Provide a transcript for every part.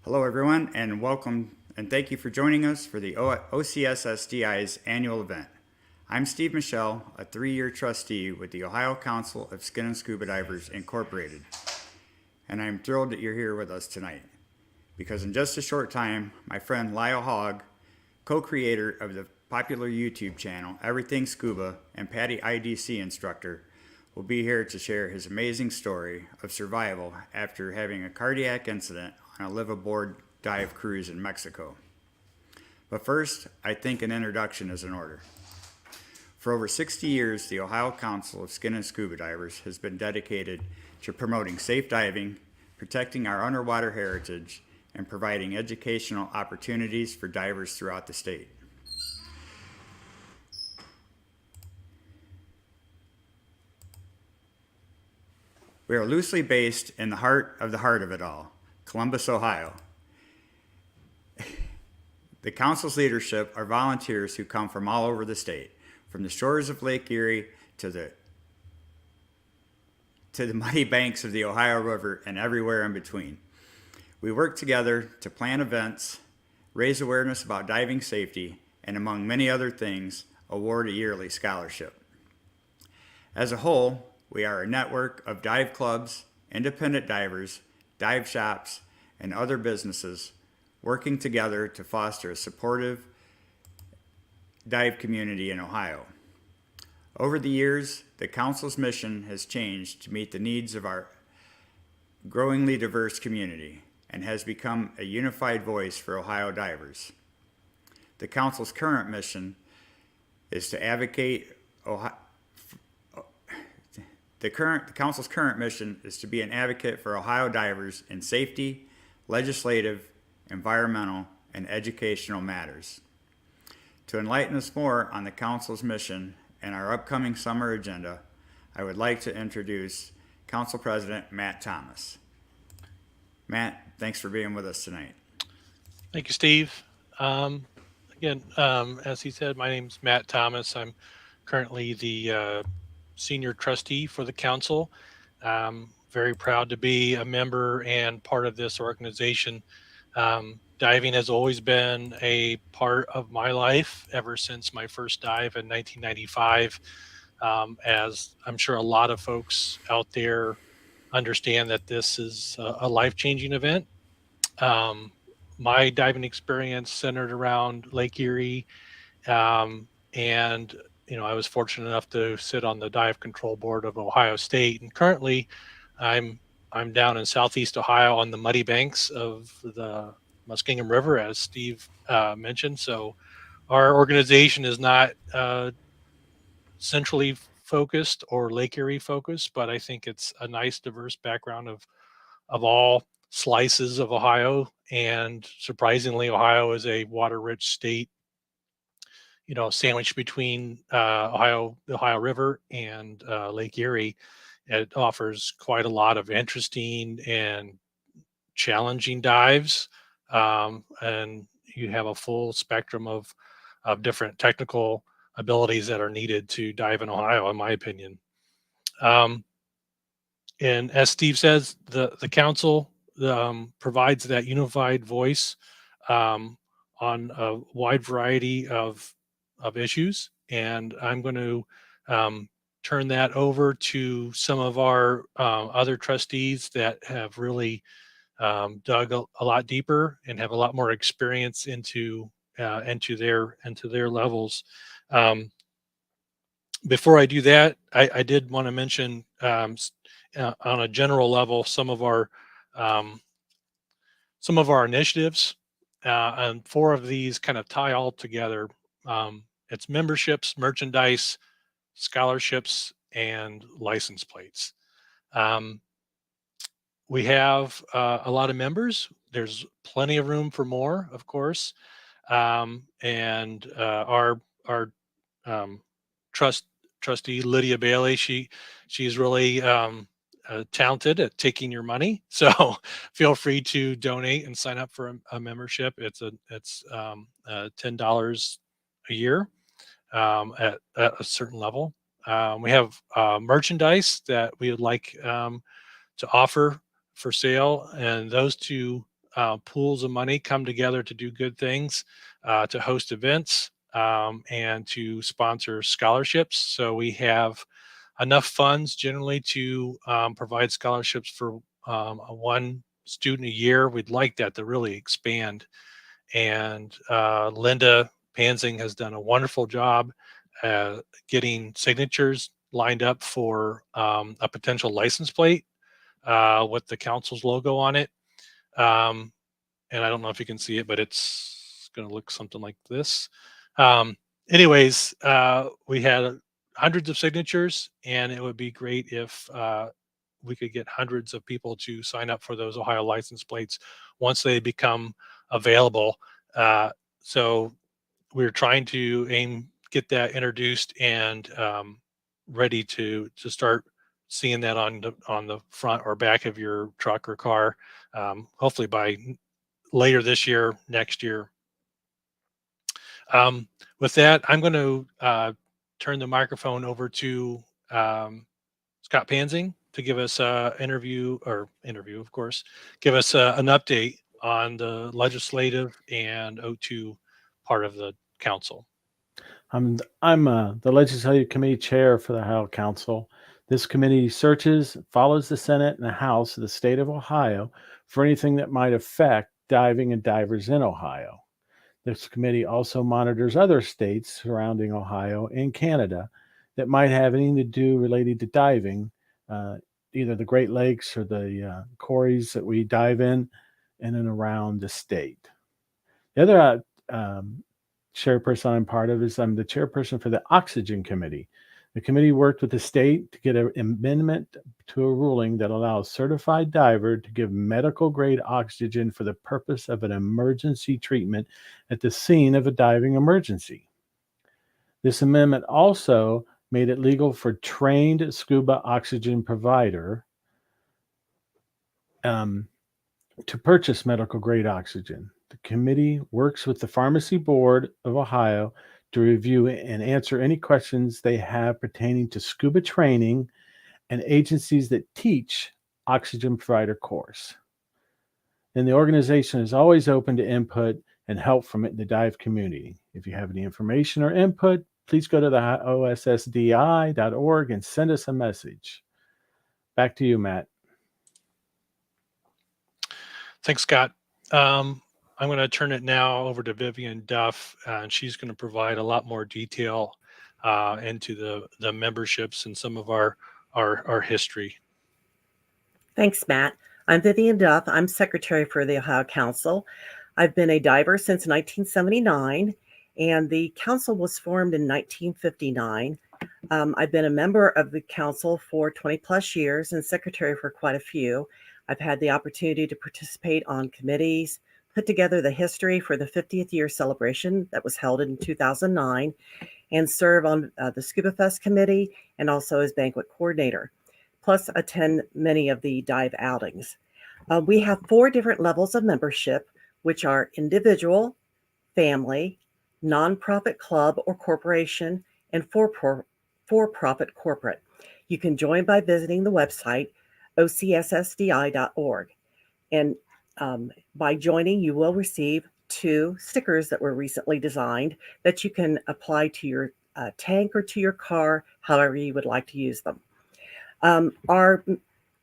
Hello, everyone, and welcome and thank you for joining us for the OCSSDI's annual event. I'm Steve Michelle, a 3-year trustee with the Ohio Council of Skin and Scuba Divers Incorporated, and I'm thrilled that you're here with us tonight because in just a short time, my friend Lyell Hogg, co-creator of the popular YouTube channel EVERYTHING SCUBA and PADI IDC instructor, will be here to share his amazing story of survival after having a cardiac incident on a live-aboard dive cruise in Mexico. But first, I think an introduction is in order. For over 60 years, the Ohio Council of Skin and Scuba Divers has been dedicated to promoting safe diving, protecting our underwater heritage, and providing educational opportunities for divers throughout the state. We are loosely based in the heart of it all, Columbus, Ohio. The council's leadership are volunteers who come from all over the state, from the shores of Lake Erie to the muddy banks of the Ohio River and everywhere in between. We work together to plan events, raise awareness about diving safety, and among many other things, award a yearly scholarship. As a whole, we are a network of dive clubs, independent divers, dive shops, and other businesses working together to foster a supportive dive community in Ohio. Over the years, the Council's mission has changed to meet the needs of our growingly diverse community and has become a unified voice for Ohio divers. The Council's current mission is to advocate The Council's current mission is to be an advocate for Ohio divers in safety, legislative, environmental, and educational matters. To enlighten us more on the Council's mission and our upcoming summer agenda, I would like to introduce Council President Matt Thomas. Matt, thanks for being with us tonight. Thank you, Steve. Again, as he said, my name's Matt Thomas. I'm currently the senior trustee for the council. Very proud to be a member and part of this organization. Diving has always been a part of my life ever since my first dive in 1995. As I'm sure a lot of folks out there understand that this is a life-changing event. My diving experience centered around Lake Erie, and I was fortunate enough to sit on the dive control board of Ohio State, and currently I'm down in Southeast Ohio on the muddy banks of the Muskingum River, as Steve mentioned. So our organization is not centrally focused or Lake Erie focused, but I think it's a nice diverse background of all slices of Ohio. And surprisingly, Ohio is a water-rich state, sandwiched between the Ohio River and Lake Erie. It offers quite a lot of interesting and challenging dives, and you have a full spectrum of different technical abilities that are needed to dive in Ohio, in my opinion. And as Steve says, the council provides that unified voice on a wide variety of issues, and I'm going to turn that over to some of our other trustees that have really dug a lot deeper and have a lot more experience into their levels. Before I do that, I did want to mention on a general level some of our initiatives, and 4 of these kind of tie all together. It's memberships, merchandise, scholarships, and license plates. We have a lot of members. There's plenty of room for more, of course, and our trustee Lydia Bailey, she's really talented at taking your money. So feel free to donate and sign up for a membership. It's $10 a year at a certain level. We have merchandise that we would like to offer for sale, and those 2 pools of money come together to do good things, to host events, and to sponsor scholarships. So we have enough funds generally to provide scholarships for one student a year. We'd like that to really expand. And Linda Pansing has done a wonderful job getting signatures lined up for a potential license plate with the council's logo on it. And I don't know if you can see it, but it's going to look something like this. Anyways, we had hundreds of signatures, and it would be great if we could get hundreds of people to sign up for those Ohio license plates once they become available. So we're trying to get that introduced and ready to start seeing that on the front or back of your truck or car, hopefully by later this year, next year. With that, I'm going to turn the microphone over to Scott Pansing to give us an interview, of course, give us an update on the legislative and O2 part of the council. I'm the Legislative Committee Chair for the Ohio Council. This committee searches, follows the Senate and the House of the state of Ohio for anything that might affect diving and divers in Ohio. This committee also monitors other states surrounding Ohio and Canada that might have anything to do related to diving, either the Great Lakes or the quarries that we dive in and around the state. The other chairperson I'm part of is I'm the chairperson for the Oxygen Committee. The committee worked with the state to get an amendment to a ruling that allows certified diver to give medical grade oxygen for the purpose of an emergency treatment at the scene of a diving emergency. This amendment also made it legal for trained scuba oxygen provider to purchase medical grade oxygen. The committee works with the Pharmacy Board of Ohio to review and answer any questions they have pertaining to scuba training and agencies that teach oxygen provider course. And the organization is always open to input and help from the dive community. If you have any information or input, please go to the OCSSDI.org and send us a message. Back to you, Matt. Thanks, Scott. I'm going to turn it now over to Vivian Duff, and she's going to provide a lot more detail into the memberships and some of our history. Thanks, Matt. I'm Vivian Duff. I'm secretary for the Ohio Council. I've been a diver since 1979, and the council was formed in 1959. I've been a member of the council for 20 plus years and secretary for quite a few. I've had the opportunity to participate on committees, put together the history for the 50th year celebration that was held in 2009, and serve on the Scuba Fest committee and also as banquet coordinator, plus attend many of the dive outings. We have 4 different levels of membership, which are individual, family, nonprofit club or corporation, and for-profit corporate. You can join by visiting the website OCSSDI.org. And by joining, you will receive 2 stickers that were recently designed that you can apply to your tank or to your car, however you would like to use them. Our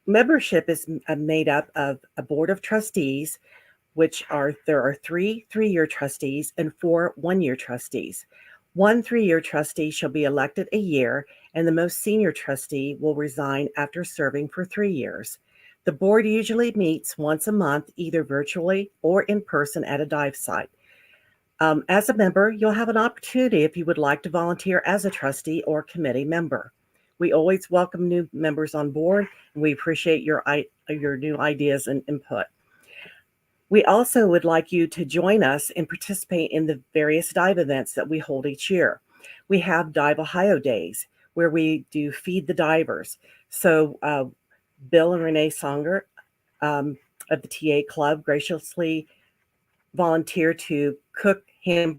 membership is made up of a board of trustees, there are 3 3-year trustees and 4 1-year trustees. 1 3-year trustee shall be elected a year, and the most senior trustee will resign after serving for 3 years. The board usually meets once a month, either virtually or in person at a dive site. As a member, you'll have an opportunity if you would like to volunteer as a trustee or committee member. We always welcome new members on board, and we appreciate your new ideas and input. We also would like you to join us and participate in the various dive events that we hold each year. We have Dive Ohio Days, where we do Feed the Divers. So Bill and Renee Songer of the TA Club graciously volunteer to cook hamburgers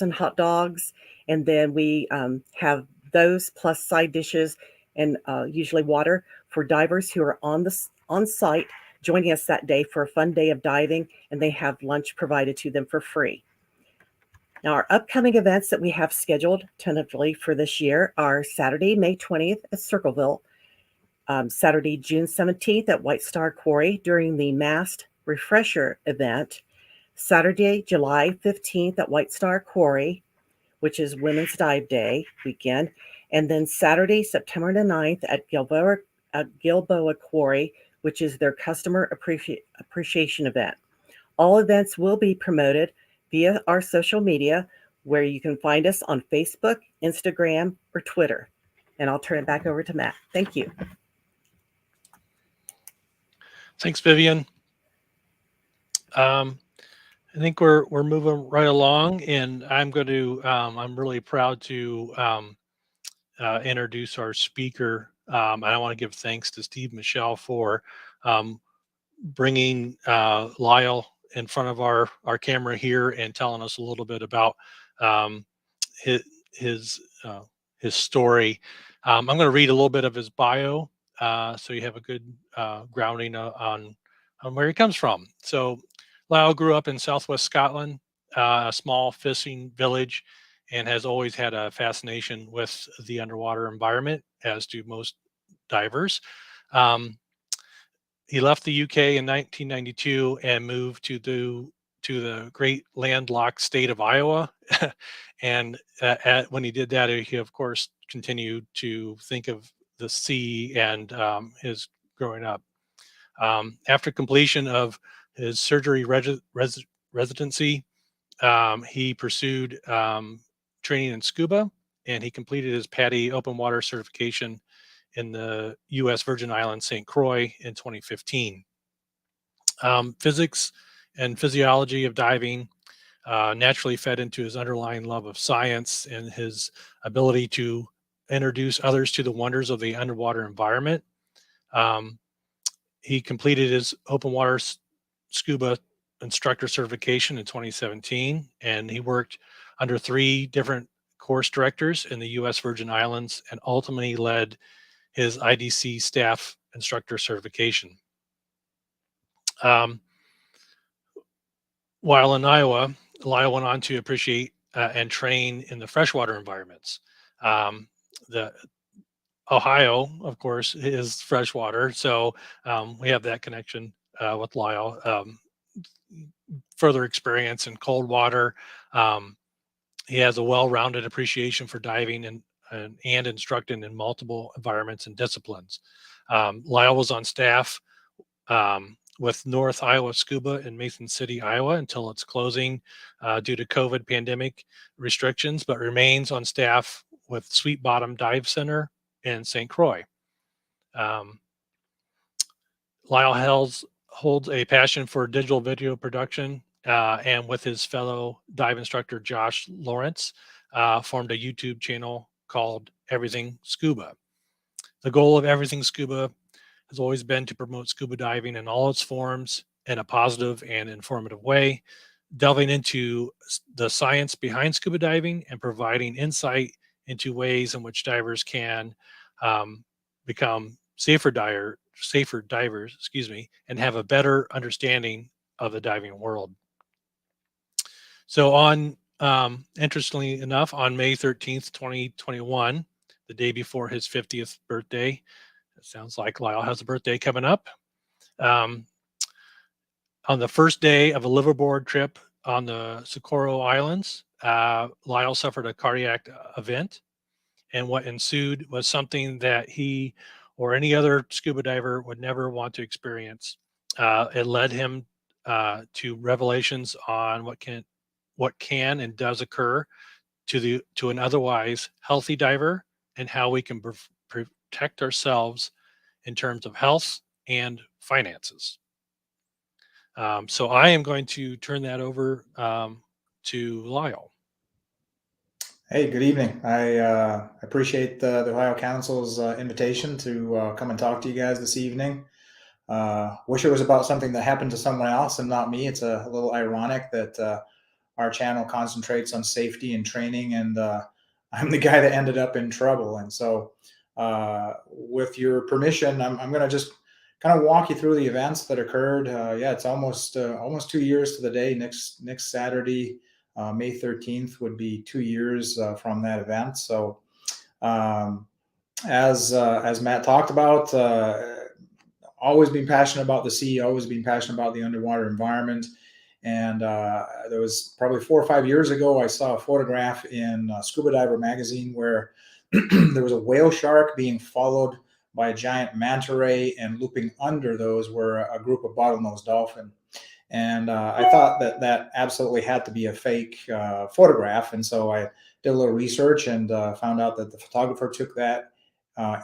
and hot dogs, and then we have those plus side dishes and usually water for divers who are on site joining us that day for a fun day of diving, and they have lunch provided to them for free. Now, our upcoming events that we have scheduled tentatively for this year are Saturday, May 20th at Circleville, Saturday, June 17th at White Star Quarry during the Mast Refresher event, Saturday, July 15th at White Star Quarry, which is Women's Dive Day weekend, and then Saturday, September the 9th at Gilboa Quarry, which is their customer appreciation event. All events will be promoted via our social media, where you can find us on Facebook, Instagram, or Twitter. And I'll turn it back over to Matt. Thank you. Thanks, Vivian. I think we're moving right along, and I'm going to I'm really proud to introduce our speaker. And I want to give thanks to Steve Michelle for bringing Lyell in front of our camera here and telling us a little bit about his story. I'm going to read a little bit of his bio, so you have a good grounding on where he comes from. So Lyell grew up in Southwest Scotland, a small fishing village, and has always had a fascination with the underwater environment, as do most divers. He left the UK in 1992 and moved to the great landlocked state of Iowa. And when he did that, he of course continued to think of the sea and his growing up. After completion of his surgery residency, he pursued training in scuba, and he completed his PADI open water certification in the U.S. Virgin Islands, St. Croix in 2015. Physics and physiology of diving naturally fed into his underlying love of science and his ability to introduce others to the wonders of the underwater environment. He completed his open water scuba instructor certification in 2017, and he worked under 3 different course directors in the U.S. Virgin Islands and ultimately led his IDC staff instructor certification. While in Iowa, Lyell went on to appreciate and train in the freshwater environments. The Ohio, of course, is freshwater, so we have that connection with Lyell. Further experience in cold water. He has a well-rounded appreciation for diving and instructing in multiple environments and disciplines. Lyell was on staff with North Iowa Scuba in Mason City, Iowa, until its closing due to COVID pandemic restrictions, but remains on staff with Sweet Bottom Dive Center in St. Croix. Lyell holds a passion for digital video production, and with his fellow dive instructor Josh Lawrence, formed a YouTube channel called EVERYTHING SCUBA. The goal of EVERYTHING SCUBA has always been to promote scuba diving in all its forms in a positive and informative way, delving into the science behind scuba diving and providing insight into ways in which divers can become safer divers, and have a better understanding of the diving world. So interestingly enough, on May 13th, 2021, the day before his 50th birthday, it sounds like Lyell has a birthday coming up. On the first day of a liveaboard trip on the Socorro Islands, Lyell suffered a cardiac event, and what ensued was something that he or any other scuba diver would never want to experience. It led him to revelations on what can and does occur to an otherwise healthy diver, and how we can protect ourselves in terms of health and finances. So I am going to turn that over to Lyell. Hey, good evening. I appreciate the Ohio Council's invitation to come and talk to you guys this evening. Wish it was about something that happened to someone else and not me. It's a little ironic that our channel concentrates on safety and training, and I'm the guy that ended up in trouble. And so with your permission, I'm going to just kind of walk you through the events that occurred. Yeah, it's almost 2 years to the day. Next Saturday, May 13th, would be 2 years from that event. So as Matt talked about, always been passionate about the sea, always been passionate about the underwater environment. And there was probably 4 or 5 years ago, I saw a photograph in Scuba Diver magazine where there was a whale shark being followed by a giant manta ray, and looping under those were a group of bottlenose dolphin. And I thought that absolutely had to be a fake photograph. And so I did a little research and found out that the photographer took that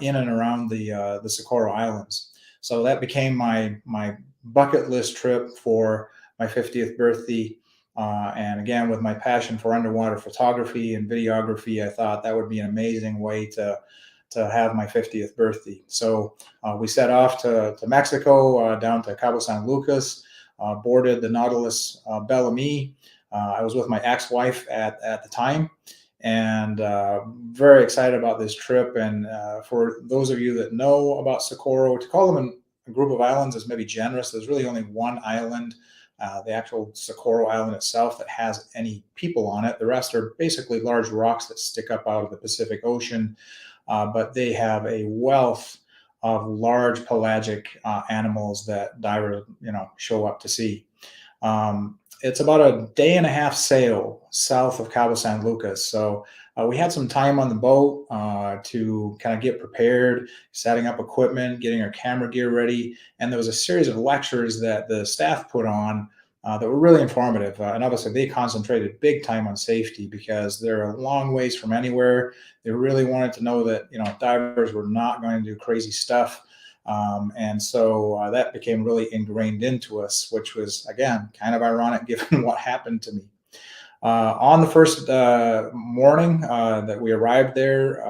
in and around the Socorro Islands. So that became my bucket list trip for my 50th birthday. And again, with my passion for underwater photography and videography, I thought that would be an amazing way to have my 50th birthday. So we set off to Mexico, down to Cabo San Lucas, boarded the Nautilus Bellamy. I was with my ex-wife at the time, and very excited about this trip. And for those of you that know about Socorro, to call them a group of islands is maybe generous. There's really only one island, the actual Socorro Island itself, that has any people on it. The rest are basically large rocks that stick up out of the Pacific Ocean, but they have a wealth of large pelagic animals that divers, show up to see. It's about a day and a half sail south of Cabo San Lucas. So we had some time on the boat to kind of get prepared, setting up equipment, getting our camera gear ready. And there was a series of lectures that the staff put on that were really informative. And obviously they concentrated big time on safety because they're a long ways from anywhere. They really wanted to know that, divers were not going to do crazy stuff. And so that became really ingrained into us, which was, again, kind of ironic given what happened to me. On the first morning that we arrived there,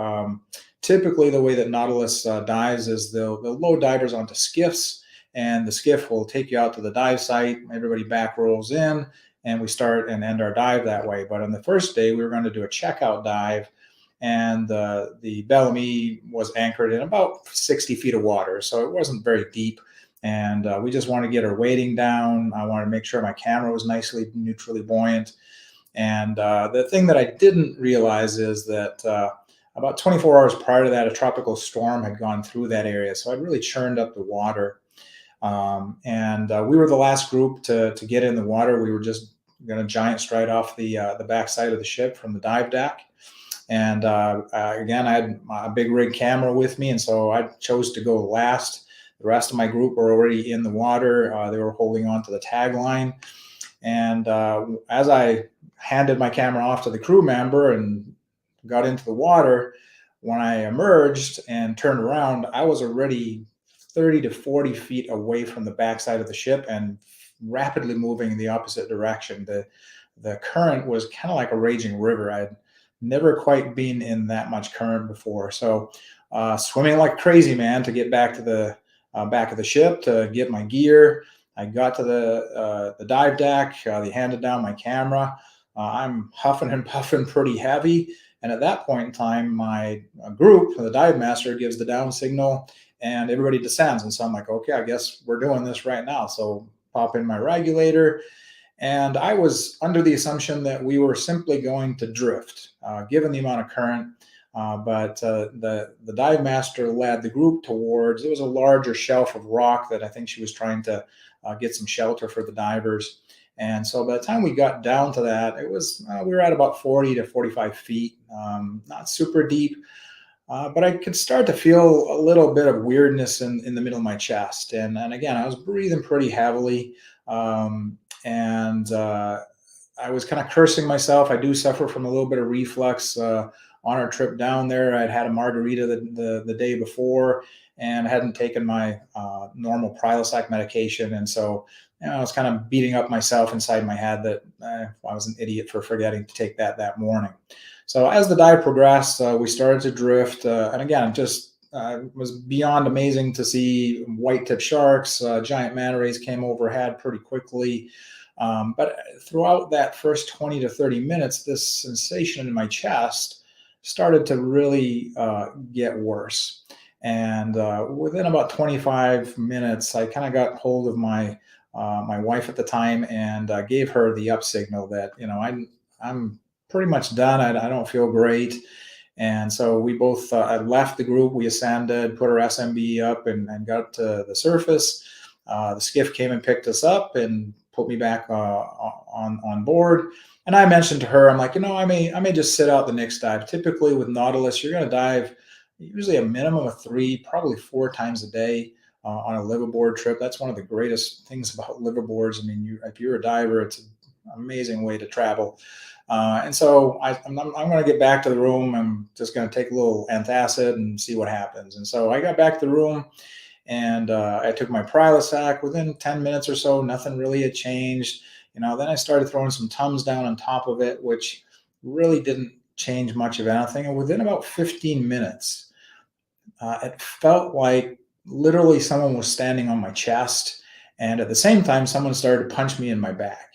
typically the way that Nautilus dives is they'll load divers onto skiffs, and the skiff will take you out to the dive site. Everybody back rolls in, and we start and end our dive that way. But on the first day, we were going to do a checkout dive, and the Bellamy was anchored in about 60 feet of water, so it wasn't very deep. And we just wanted to get our weighting down. I wanted to make sure my camera was nicely neutrally buoyant. And the thing that I didn't realize is that about 24 hours prior to that, a tropical storm had gone through that area, so I'd really churned up the water. And we were the last group to get in the water. We were just going to giant stride off the back side of the ship from the dive deck. And again, I had a big rig camera with me, and so I chose to go last. The rest of my group were already in the water. They were holding on to the tagline. And as I handed my camera off to the crew member and got into the water, when I emerged and turned around, I was already 30 to 40 feet away from the backside of the ship and rapidly moving in the opposite direction. The current was kind of like a raging river. I'd never quite been in that much current before. So swimming like crazy, man, to get back to the back of the ship to get my gear. I got to the dive deck. They handed down my camera. I'm huffing and puffing pretty heavy. And at that point in time, my group, the dive master, gives the down signal and everybody descends. And so I'm like, okay, I guess we're doing this right now. So pop in my regulator. And I was under the assumption that we were simply going to drift, given the amount of current. But the dive master led the group towards, it was a larger shelf of rock that I think she was trying to get some shelter for the divers. And so by the time we got down to that, it was, we were at about 40 to 45 feet, not super deep. But I could start to feel a little bit of weirdness in the middle of my chest. And again, I was breathing pretty heavily. And I was kind of cursing myself. I do suffer from a little bit of reflux. On our trip down there, I'd had a margarita the day before and hadn't taken my normal Prilosec medication. And so I was kind of beating up myself inside my head that I was an idiot for forgetting to take that morning. So as the dive progressed, we started to drift. And again, just was beyond amazing to see white-tip sharks. Giant manta rays came overhead pretty quickly. But throughout that first 20 to 30 minutes, this sensation in my chest started to really get worse. And within about 25 minutes, I kind of got hold of my wife at the time and gave her the up signal that, I'm pretty much done. I don't feel great. And so we both left the group. We ascended, put our SMB up, and got to the surface. The skiff came and picked us up and put me back on board. And I mentioned to her, I'm like, I may just sit out the next dive. Typically with Nautilus, you're going to dive usually a minimum of 3, probably 4 times a day on a liveaboard trip. That's one of the greatest things about liveaboards. I mean, if you're a diver, it's an amazing way to travel. And so I'm going to get back to the room. I'm just going to take a little antacid and see what happens. And so I got back to the room, and I took my Prilosec. Within 10 minutes or so, nothing really had changed. Then I started throwing some Tums down on top of it, which really didn't change much of anything. And within about 15 minutes, it felt like literally someone was standing on my chest. And at the same time, someone started to punch me in my back.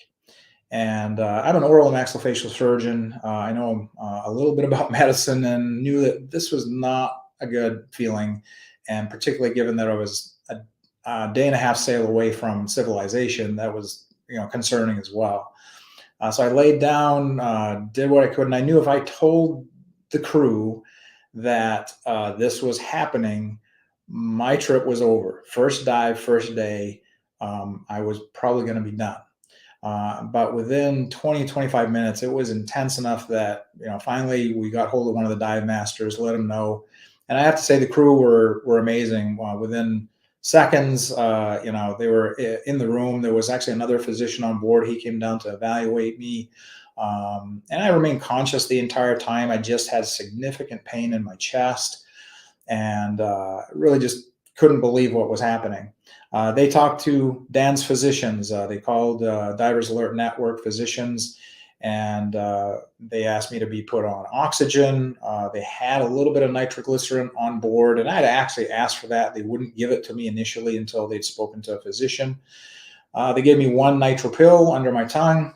And I'm an oral and maxillofacial surgeon. I know a little bit about medicine and knew that this was not a good feeling. And particularly given that I was a day and a half sail away from civilization, that was concerning as well. So I laid down, did what I could. And I knew if I told the crew that this was happening, my trip was over. First dive, first day, I was probably going to be done. But within 20-25 minutes, it was intense enough that, finally we got hold of one of the dive masters, let him know. And I have to say the crew were amazing. Within seconds, they were in the room. There was actually another physician on board. He came down to evaluate me. And I remained conscious the entire time. I just had significant pain in my chest and really just couldn't believe what was happening. They talked to Dan's physicians. They called Divers Alert Network physicians, and they asked me to be put on oxygen. They had a little bit of nitroglycerin on board, and I had actually asked for that. They wouldn't give it to me initially until they'd spoken to a physician. They gave me 1 nitro pill under my tongue,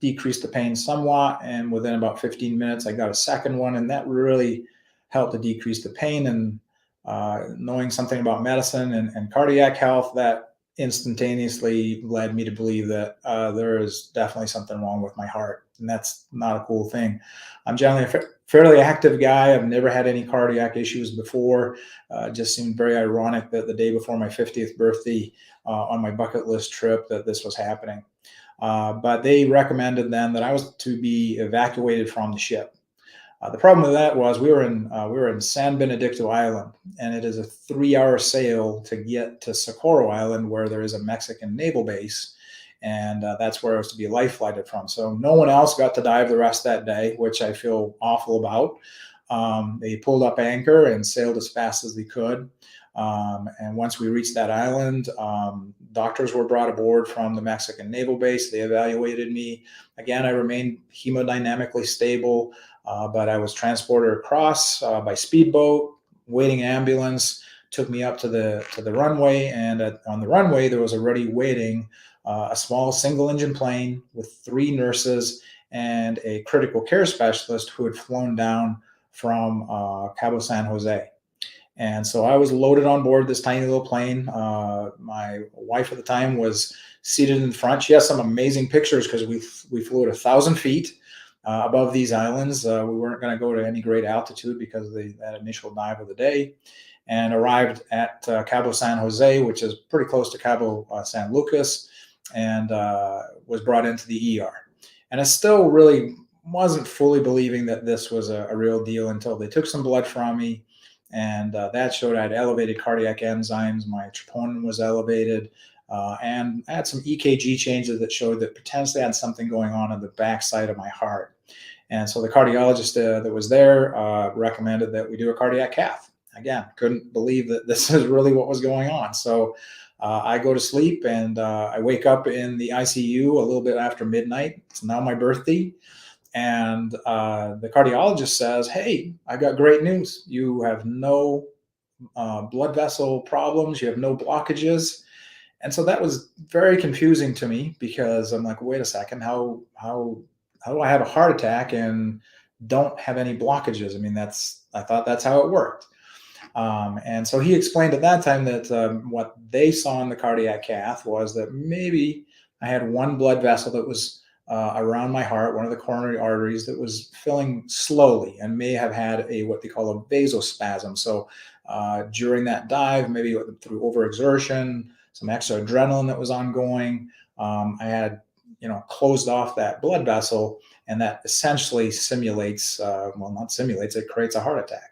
decreased the pain somewhat, and within about 15 minutes, I got a second one, and that really helped to decrease the pain. And knowing something about medicine and cardiac health, that instantaneously led me to believe that there is definitely something wrong with my heart, and that's not a cool thing. I'm generally a fairly active guy. I've never had any cardiac issues before. Just seemed very ironic that the day before my 50th birthday on my bucket list trip that this was happening. But they recommended then that I was to be evacuated from the ship. The problem with that was we were in San Benedicto Island, and it is a 3-hour sail to get to Socorro Island, where there is a Mexican naval base, and that's where I was to be life flighted from. So no one else got to dive the rest of that day, which I feel awful about. They pulled up anchor and sailed as fast as they could. And once we reached that island, doctors were brought aboard from the Mexican naval base. They evaluated me. Again, I remained hemodynamically stable. But I was transported across by speedboat. Waiting ambulance took me up to the runway, and on the runway there was already waiting a small single-engine plane with 3 nurses and a critical care specialist who had flown down from Cabo San Jose. And so I was loaded on board this tiny little plane. My wife at the time was seated in the front. She has some amazing pictures because we flew at 1,000 feet. Above these islands. We weren't going to go to any great altitude because of that initial dive of the day, and arrived at Cabo San Jose, which is pretty close to Cabo San Lucas, and was brought into the ER. And I still really wasn't fully believing that this was a real deal until they took some blood from me, and that showed I had elevated cardiac enzymes. My troponin was elevated. And I had some EKG changes that showed that potentially I had something going on the backside of my heart. And so the cardiologist that was there recommended that we do a cardiac cath. Again, couldn't believe that this is really what was going on. So I go to sleep, and I wake up in the ICU a little bit after midnight. It's now my birthday. And the cardiologist says, "Hey, I got great news. You have no blood vessel problems. You have no blockages." And so that was very confusing to me, because I'm like, wait a second, how do I have a heart attack and don't have any blockages? I mean, I thought that's how it worked. And so he explained at that time that what they saw in the cardiac cath was that maybe I had one blood vessel that was around my heart, one of the coronary arteries, that was filling slowly and may have had what they call a vasospasm. So during that dive, maybe through overexertion, some extra adrenaline that was ongoing, I had closed off that blood vessel, and that essentially simulates, well, not simulates, it creates a heart attack.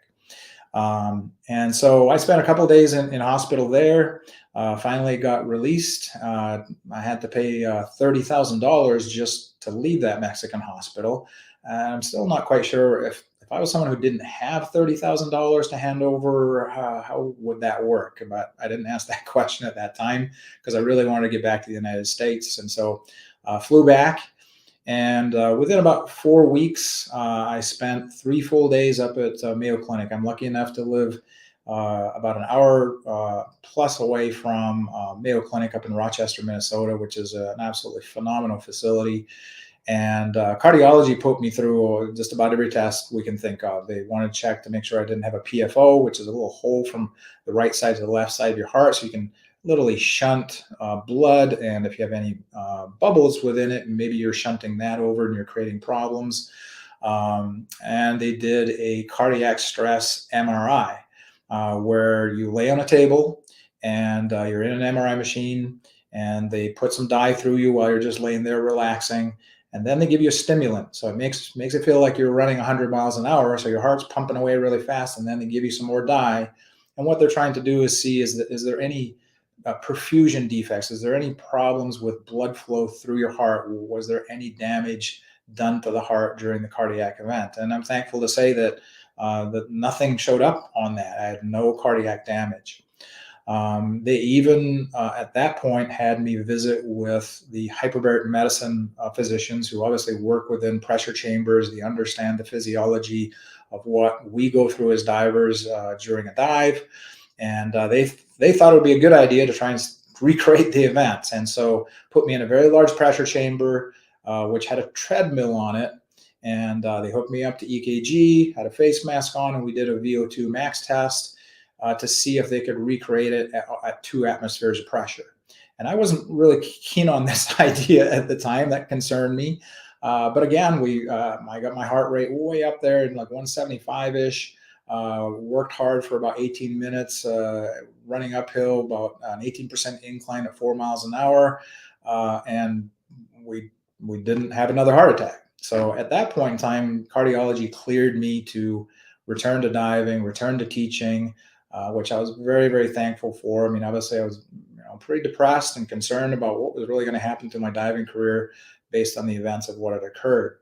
And so I spent a couple of days in hospital there. Finally got released. I had to pay $30,000 just to leave that Mexican hospital. And I'm still not quite sure if I was someone who didn't have $30,000 to hand over, how would that work? But I didn't ask that question at that time because I really wanted to get back to the United States. And so flew back. And within about 4 weeks, I spent 3 full days up at Mayo Clinic. I'm lucky enough to live about an hour plus away from Mayo Clinic up in Rochester, Minnesota, which is an absolutely phenomenal facility. And cardiology put me through just about every test we can think of. They wanted to check to make sure I didn't have a PFO, which is a little hole from the right side to the left side of your heart, so you can literally shunt blood. And if you have any bubbles within it, maybe you're shunting that over and you're creating problems. And they did a cardiac stress MRI where you lay on a table and you're in an MRI machine, and they put some dye through you while you're just laying there relaxing. And then they give you a stimulant. So it makes it feel like you're running 100 miles an hour. So your heart's pumping away really fast. And then they give you some more dye. And what they're trying to do is see, is there any perfusion defects? Is there any problems with blood flow through your heart? Was there any damage done to the heart during the cardiac event? And I'm thankful to say that nothing showed up on that. I had no cardiac damage. They even at that point had me visit with the hyperbaric medicine physicians who obviously work within pressure chambers. They understand the physiology of what we go through as divers during a dive. And they thought it would be a good idea to try and recreate the events. And so put me in a very large pressure chamber, which had a treadmill on it. And they hooked me up to EKG, had a face mask on, and we did a VO2 max test to see if they could recreate it at 2 atmospheres of pressure. And I wasn't really keen on this idea at the time. That concerned me. But again, I got my heart rate way up there in like 175-ish. Worked hard for about 18 minutes, running uphill about an 18% incline at 4 miles an hour. And we didn't have another heart attack. So at that point in time, cardiology cleared me to return to diving, return to teaching, which I was very, very thankful for. I mean, obviously I was pretty depressed and concerned about what was really going to happen to my diving career based on the events of what had occurred.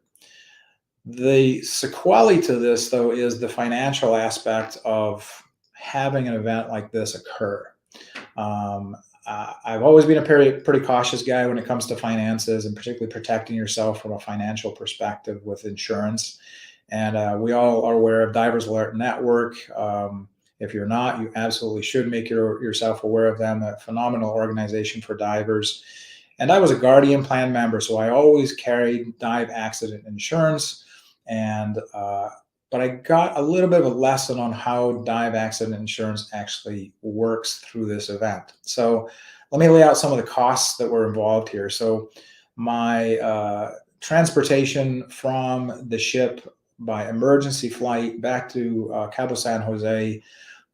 The sequelae to this, though, is the financial aspect of having an event like this occur. I've always been a pretty cautious guy when it comes to finances, and particularly protecting yourself from a financial perspective with insurance. And we all are aware of Divers Alert Network. If you're not, you absolutely should make yourself aware of them. A phenomenal organization for divers. And I was a Guardian Plan member, so I always carried dive accident insurance. And but I got a little bit of a lesson on how dive accident insurance actually works through this event. So let me lay out some of the costs that were involved here. So my transportation from the ship by emergency flight back to Cabo San Jose,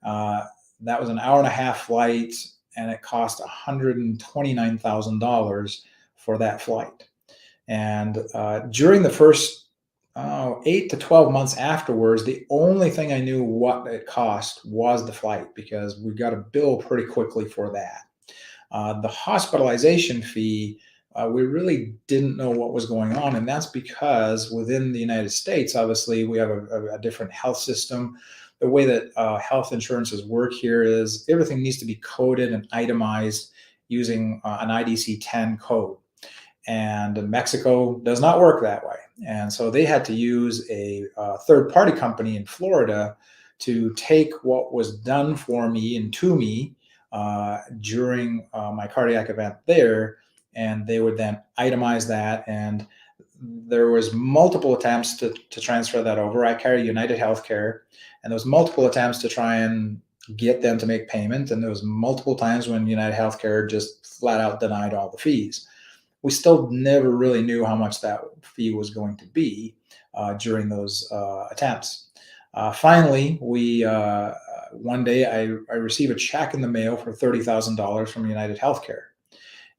that was an hour-and-a-half flight, and it cost $129,000 for that flight. And during the first 8 to 12 months afterwards, the only thing I knew what it cost was the flight, because we got a bill pretty quickly for that. The hospitalization fee, we really didn't know what was going on. And that's because within the United States, obviously, we have a different health system. The way that health insurances work here is everything needs to be coded and itemized using an IDC-10 code. And Mexico does not work that way. And so they had to use a third-party company in Florida to take what was done for me and to me during my cardiac event there, and they would then itemize that. And there was multiple attempts to transfer that over. I carry United Healthcare, and there was multiple attempts to try and get them to make payment. And there was multiple times when United Healthcare just flat out denied all the fees. We still never really knew how much that fee was going to be during those attempts. Finally, one day I received a check in the mail for $30,000 from United Healthcare,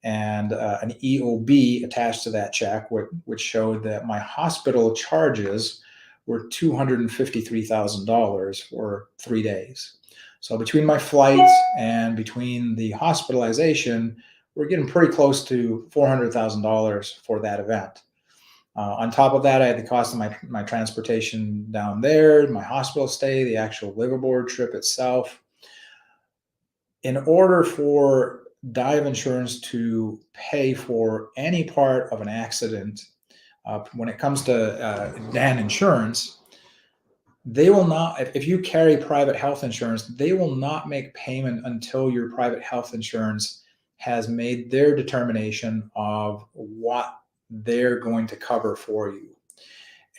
and an EOB attached to that check, which showed that my hospital charges were $253,000 for 3 days. So between my flights and between the hospitalization, we're getting pretty close to $400,000 for that event. On top of that, I had the cost of my transportation down there, my hospital stay, the actual liveaboard trip itself. In order for dive insurance to pay for any part of an accident, when it comes to DAN insurance, they will not, if you carry private health insurance, they will not make payment until your private health insurance has made their determination of what they're going to cover for you.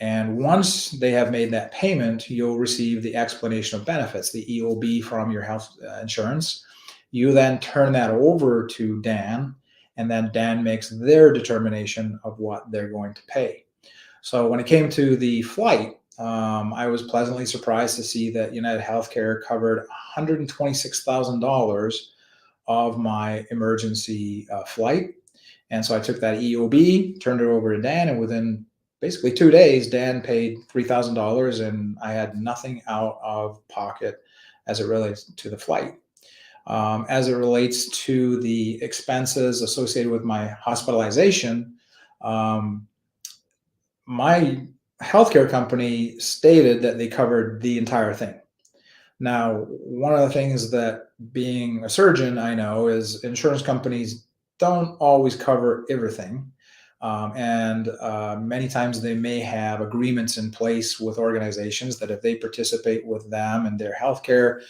And once they have made that payment, you'll receive the explanation of benefits, the EOB from your health insurance. You then turn that over to Dan, and then Dan makes their determination of what they're going to pay. So when it came to the flight, I was pleasantly surprised to see that United Healthcare covered $126,000 of my emergency flight. And so I took that EOB, turned it over to Dan, and within basically 2 days, Dan paid $3,000, and I had nothing out of pocket as it relates to the flight. As it relates to the expenses associated with my hospitalization, my healthcare company stated that they covered the entire thing. Now, one of the things that being a surgeon, I know, is insurance companies don't always cover everything. And many times they may have agreements in place with organizations that if they participate with them and their healthcare,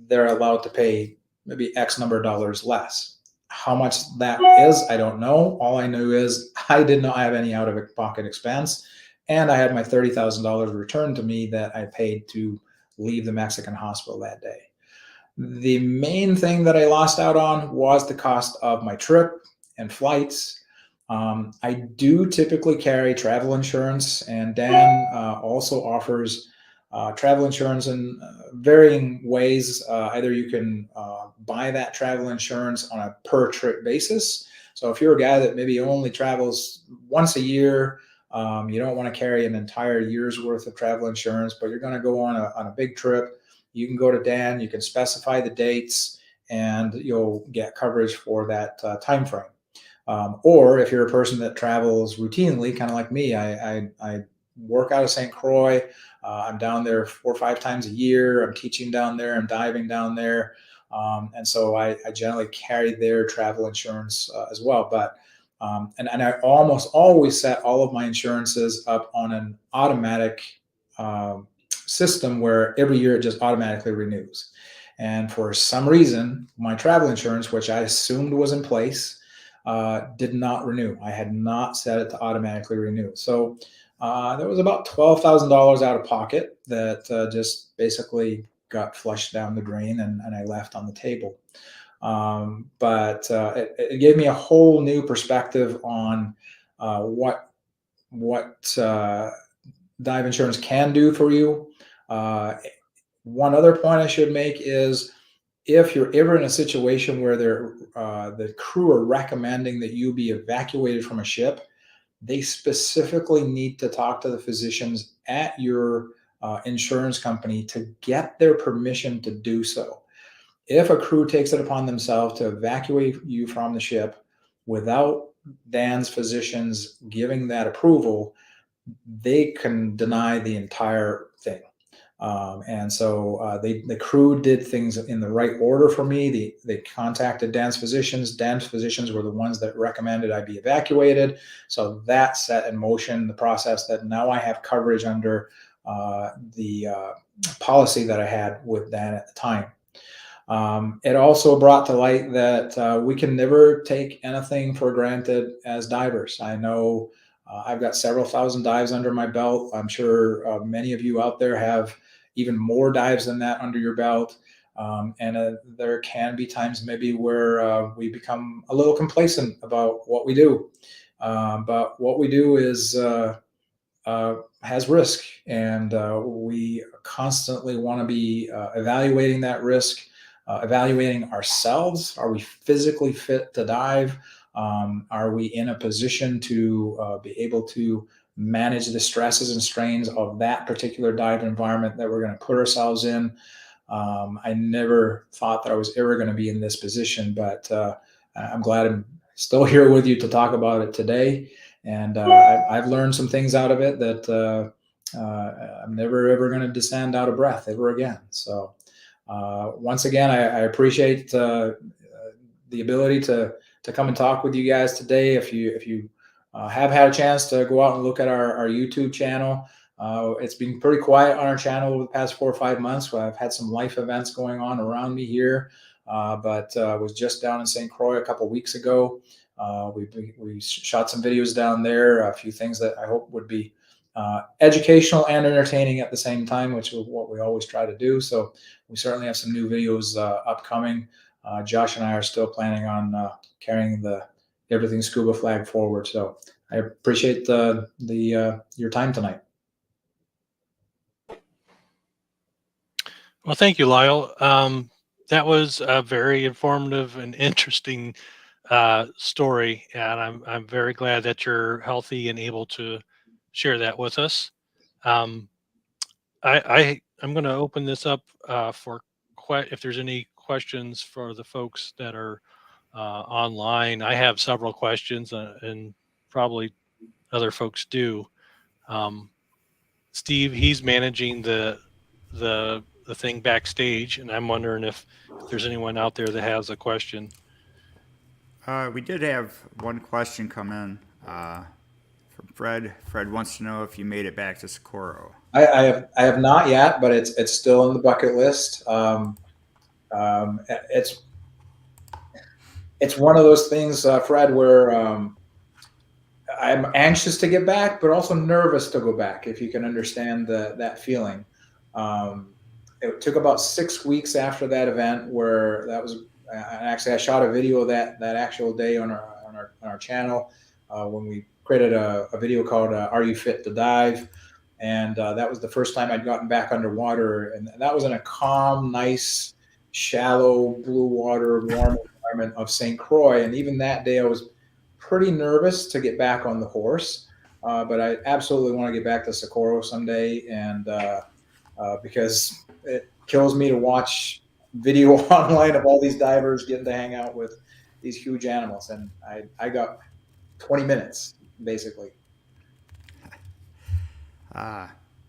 they're allowed to pay maybe X number of dollars less. How much that is, I don't know. All I know is I did not have any out-of-pocket expense, and I had my $30,000 returned to me that I paid to leave the Mexican hospital that day. The main thing that I lost out on was the cost of my trip and flights. I do typically carry travel insurance, and Dan also offers travel insurance in varying ways. Either you can buy that travel insurance on a per trip basis. So if you're a guy that maybe only travels once a year, you don't want to carry an entire year's worth of travel insurance, but you're going to go on a big trip, you can go to Dan, you can specify the dates, and you'll get coverage for that time frame. Or if you're a person that travels routinely, kind of like me, I work out of St. Croix. I'm down there 4 or 5 times a year. I'm teaching down there. I'm diving down there. And so I generally carry their travel insurance as well. But and I almost always set all of my insurances up on an automatic system where every year it just automatically renews. And for some reason, my travel insurance, which I assumed was in place, did not renew. I had not set it to automatically renew. So there was about $12,000 out of pocket that just basically got flushed down the drain, and I left on the table. But it gave me a whole new perspective on what dive insurance can do for you. One other point I should make is if you're ever in a situation where the crew are recommending that you be evacuated from a ship, they specifically need to talk to the physicians at your insurance company to get their permission to do so. If a crew takes it upon themselves to evacuate you from the ship without Dan's physicians giving that approval, they can deny the entire thing. And so the crew did things in the right order for me. They contacted Dan's physicians. Dan's physicians were the ones that recommended I be evacuated. So that set in motion the process that now I have coverage under the policy that I had with Dan at the time. It also brought to light that we can never take anything for granted as divers. I know I've got several thousand dives under my belt. I'm sure many of you out there have even more dives than that under your belt. And there can be times maybe where we become a little complacent about what we do. But what we do is has risk, and we constantly want to be evaluating that risk, evaluating ourselves. Are we physically fit to dive? Are we in a position to be able to manage the stresses and strains of that particular dive environment that we're going to put ourselves in? I never thought that I was ever going to be in this position, but I'm glad I'm still here with you to talk about it today. And I've learned some things out of it that I'm never ever going to descend out of breath ever again. So once again, I appreciate the ability to come and talk with you guys today. If you have had a chance to go out and look at our YouTube channel, it's been pretty quiet on our channel over the past 4 or 5 months. I've had some life events going on around me here, but was just down in St. Croix a couple of weeks ago. We shot some videos down there, a few things that I hope would be educational and entertaining at the same time, which is what we always try to do. So we certainly have some new videos upcoming. Josh and I are still planning on carrying the Everything Scuba flag forward. So I appreciate your time tonight. Well, thank you, Lyle. That was a very informative and interesting story, and I'm very glad that you're healthy and able to share that with us. I'm going to open this up for if there's any questions for the folks that are online. I have several questions, and probably other folks do. Steve, he's managing the thing backstage, and I'm wondering if there's anyone out there that has a question. We did have one question come in from Fred. Fred wants to know if you made it back to Socorro. I have not yet, but it's still in the bucket list. It's one of those things, Fred, where I'm anxious to get back, but also nervous to go back. If you can understand that feeling. It took about 6 weeks after that event, where that was actually I shot a video of that actual day on our channel when we created a video called "Are You Fit to Dive?" And that was the first time I'd gotten back underwater, and that was in a calm, nice, shallow blue water, warm environment of St. Croix. And even that day, I was pretty nervous to get back on the horse, but I absolutely want to get back to Socorro someday, and because it kills me to watch video online of all these divers getting to hang out with these huge animals, and I got 20 minutes basically.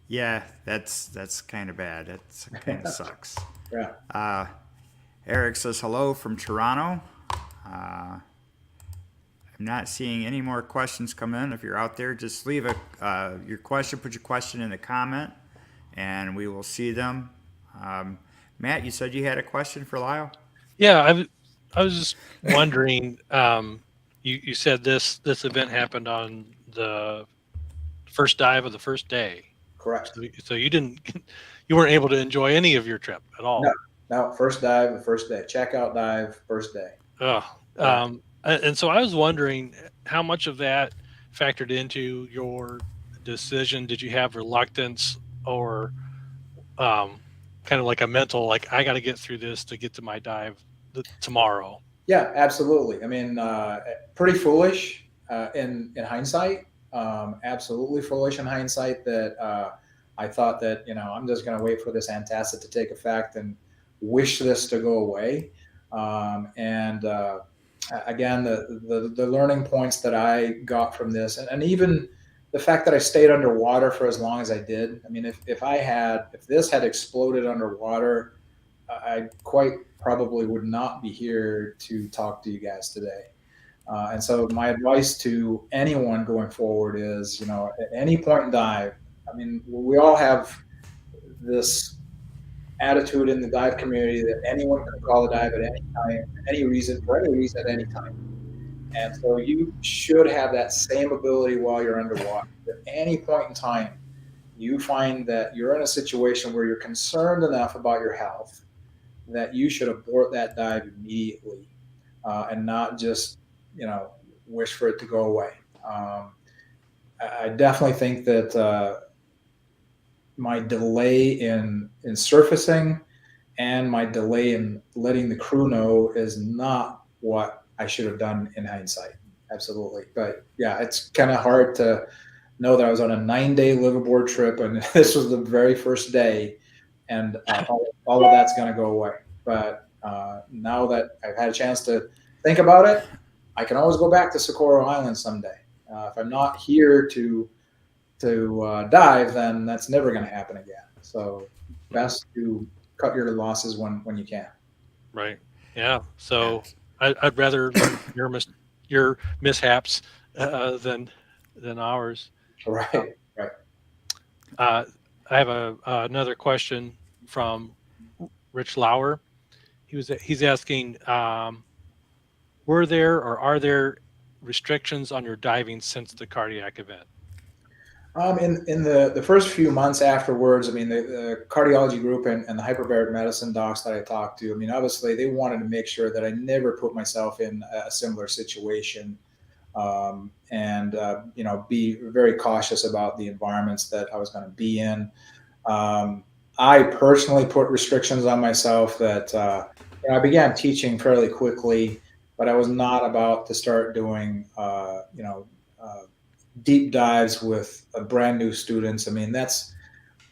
Yeah, that's kind of bad. That kind of sucks. Yeah. Eric says hello from Toronto. I'm not seeing any more questions come in. If you're out there, just leave your question. Put your question in the comment, and we will see them. Matt, you said you had a question for Lyle? Yeah, I was just wondering. You said this event happened on the first dive of the first day. Correct. So you weren't able to enjoy any of your trip at all. No, first dive, the first day. Checkout dive, first day. Oh, and so I was wondering how much of that factored into your decision. Did you have reluctance, or kind of like a mental, like, I got to get through this to get to my dive tomorrow? Yeah, absolutely. I mean, pretty foolish in hindsight. Absolutely foolish in hindsight that I thought that, I'm just going to wait for this antacid to take effect and wish this to go away. Again, the learning points that I got from this, and even the fact that I stayed underwater for as long as I did. I mean, if this had exploded underwater, I quite probably would not be here to talk to you guys today. And so my advice to anyone going forward is, at any point in dive, I mean, we all have this attitude in the dive community that anyone can call a dive at any time, any reason, for any reason at any time. And so you should have that same ability while you're underwater. At any point in time, you find that you're in a situation where you're concerned enough about your health that you should abort that dive immediately, and not just, wish for it to go away. I definitely think that my delay in surfacing and my delay in letting the crew know is not what I should have done in hindsight. Absolutely. But yeah, it's kind of hard to know that I was on a 9-day liveaboard trip and this was the very first day, and all of that's going to go away. But now that I've had a chance to think about it, I can always go back to Socorro Island someday. If I'm not here to dive, then that's never going to happen again. So best to cut your losses when you can. Right. Yeah. So I'd rather learn from your mishaps than ours. Right. I have another question from Rich Lauer. He's asking, were there or are there restrictions on your diving since the cardiac event? In the first few months afterwards, I mean, the cardiology group and the hyperbaric medicine docs that I talked to, I mean, obviously they wanted to make sure that I never put myself in a similar situation, and be very cautious about the environments that I was going to be in. I personally put restrictions on myself that I began teaching fairly quickly, but I was not about to start doing deep dives with brand new students. I mean, that's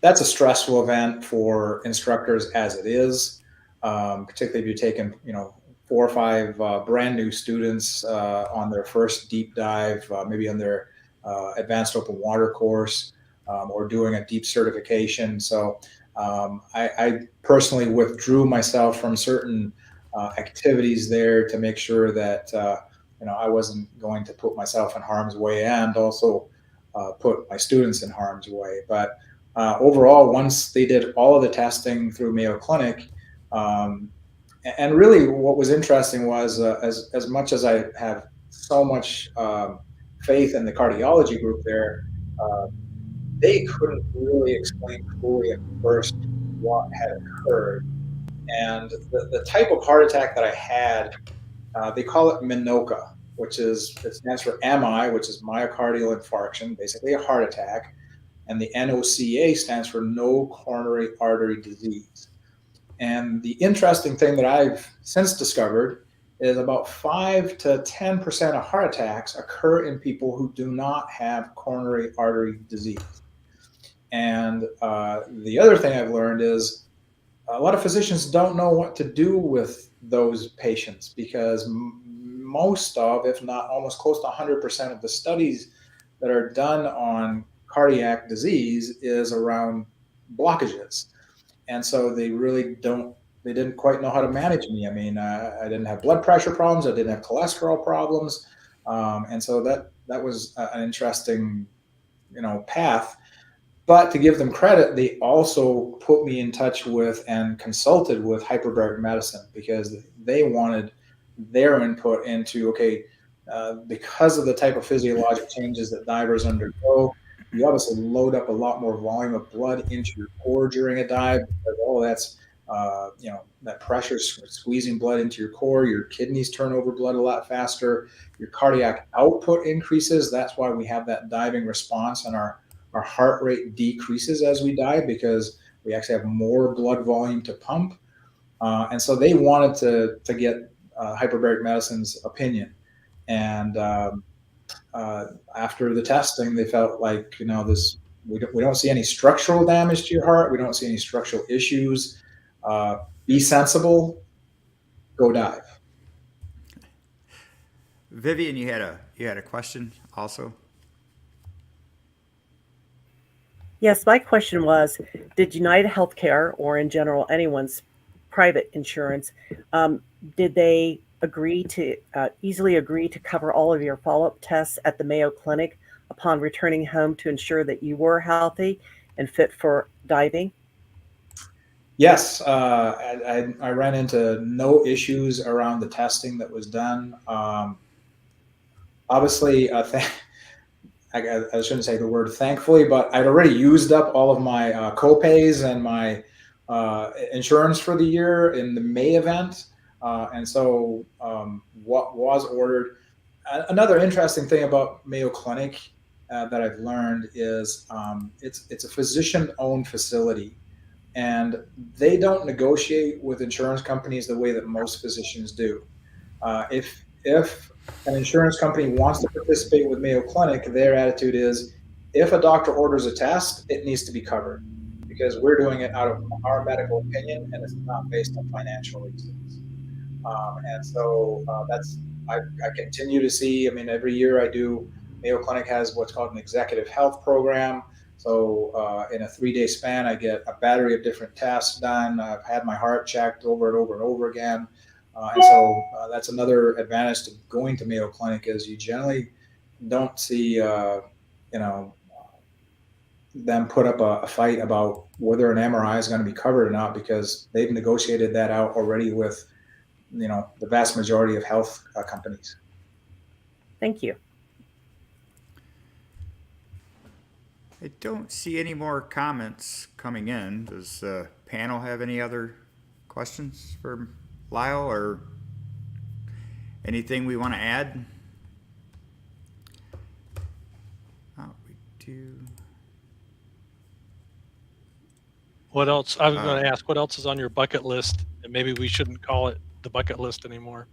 a stressful event for instructors as it is, particularly if you're taking 4 or 5 brand new students on their first deep dive, maybe on their advanced open water course, or doing a deep certification. So I personally withdrew myself from certain activities there to make sure that I wasn't going to put myself in harm's way and also put my students in harm's way. But overall, once they did all of the testing through Mayo Clinic, and really what was interesting was as much as I have so much faith in the cardiology group there, they couldn't really explain fully at first what had occurred. And the type of heart attack that I had, they call it MINOCA, it stands for MI, which is myocardial infarction, basically a heart attack. And the NOCA stands for no coronary artery disease. And the interesting thing that I've since discovered is about 5 to 10% of heart attacks occur in people who do not have coronary artery disease. And the other thing I've learned is a lot of physicians don't know what to do with those patients because most of, if not almost close to 100% of the studies that are done on cardiac disease is around blockages. And so they didn't quite know how to manage me. I mean, I didn't have blood pressure problems. I didn't have cholesterol problems. And so that was an interesting, path. But to give them credit, they also put me in touch with and consulted with hyperbaric medicine because they wanted their input into, okay, because of the type of physiologic changes that divers undergo, you obviously load up a lot more volume of blood into your core during a dive because that's, that pressure is squeezing blood into your core. Your kidneys turn over blood a lot faster. Your cardiac output increases. That's why we have that diving response, and our heart rate decreases as we dive because we actually have more blood volume to pump. And so they wanted to get hyperbaric medicine's opinion. And after the testing, they felt like, we don't see any structural damage to your heart. We don't see any structural issues. Be sensible, go dive. Vivian, you had a question also? Yes, my question was, did United Healthcare, or in general anyone's private insurance, did they easily agree to cover all of your follow-up tests at the Mayo Clinic upon returning home to ensure that you were healthy and fit for diving? Yes, I ran into no issues around the testing that was done. Obviously, I shouldn't say the word thankfully, but I'd already used up all of my copays and my insurance for the year in the May event. And so what was ordered. Another interesting thing about Mayo Clinic that I've learned is it's a physician-owned facility, and they don't negotiate with insurance companies the way that most physicians do. If an insurance company wants to participate with Mayo Clinic, their attitude is, if a doctor orders a test, it needs to be covered because we're doing it out of our medical opinion and it's not based on financial reasons. And so I continue to see. I mean, every year I do. Mayo Clinic has what's called an executive health program. So in a 3-day span, I get a battery of different tests done. I've had my heart checked over and over and over again. And so that's another advantage to going to Mayo Clinic is you generally don't see, them put up a fight about whether an MRI is going to be covered or not because they've negotiated that out already with, the vast majority of health companies. Thank you. I don't see any more comments coming in. Does the panel have any other questions for Lyell or anything we want to add? We do. What else? I was going to ask, what else is on your bucket list? And maybe we shouldn't call it the bucket list anymore.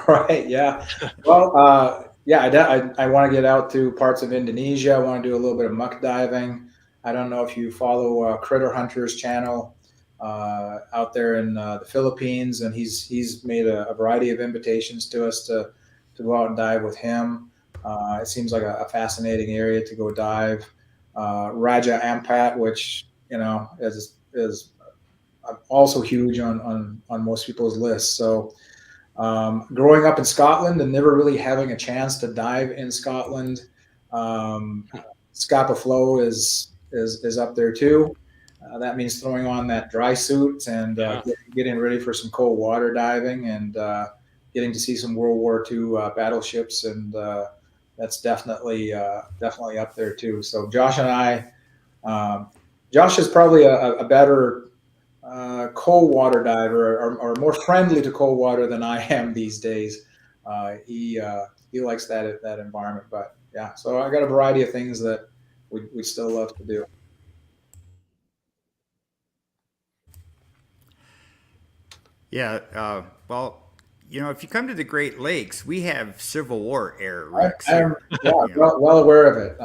Right. Yeah. Well, yeah, I want to get out to parts of Indonesia. I want to do a little bit of muck diving. I don't know if you follow Critter Hunter's channel out there in the Philippines, and he's made a variety of invitations to us to go out and dive with him. It seems like a fascinating area to go dive. Raja Ampat, which is also huge on most people's lists. So. Growing up in Scotland and never really having a chance to dive in Scotland, Scapa Flow is up there too. That means throwing on that dry suit and getting ready for some cold water diving and getting to see some World War II battleships, and that's definitely up there too. So Josh and I, Josh is probably a better cold water diver or more friendly to cold water than I am these days. He likes that environment, but yeah, so I got a variety of things that we still love to do. Yeah. Well, if you come to the Great Lakes, we have Civil War era wrecks. I'm well aware of it.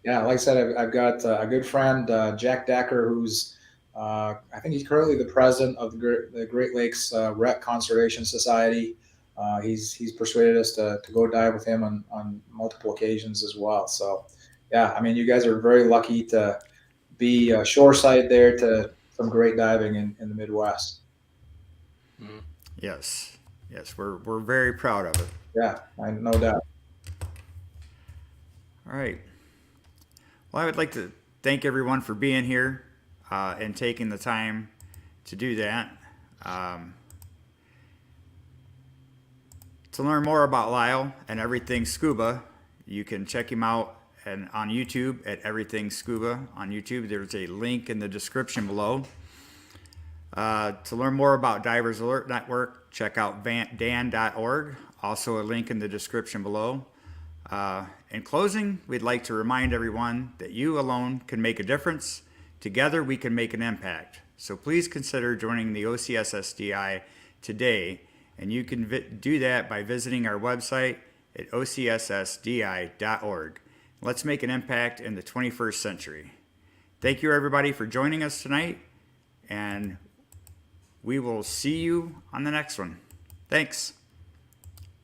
Yeah, like I said, I've got a good friend, Jack Decker, who's I think he's currently the president of the Great Lakes Wreck Conservation Society. He's persuaded us to go dive with him on multiple occasions as well. So, yeah, I mean, you guys are very lucky to be shoreside there to some great diving in the Midwest. Mm-hmm. Yes, we're very proud of it. Yeah, no doubt. All right. Well, I would like to thank everyone for being here. And taking the time to do that. To learn more about Lyell and Everything Scuba, you can check him out on YouTube at Everything Scuba on YouTube. There's a link in the description below. To learn more about Divers Alert Network, check out dan.org. Also a link in the description below. In closing, we'd like to remind everyone that you alone can make a difference. Together, we can make an impact. So please consider joining the OCSSDI today, and you can do that by visiting our website at OCSSDI.org. Let's make an impact in the 21st century. Thank you, everybody, for joining us tonight, and we will see you on the next one. Thanks.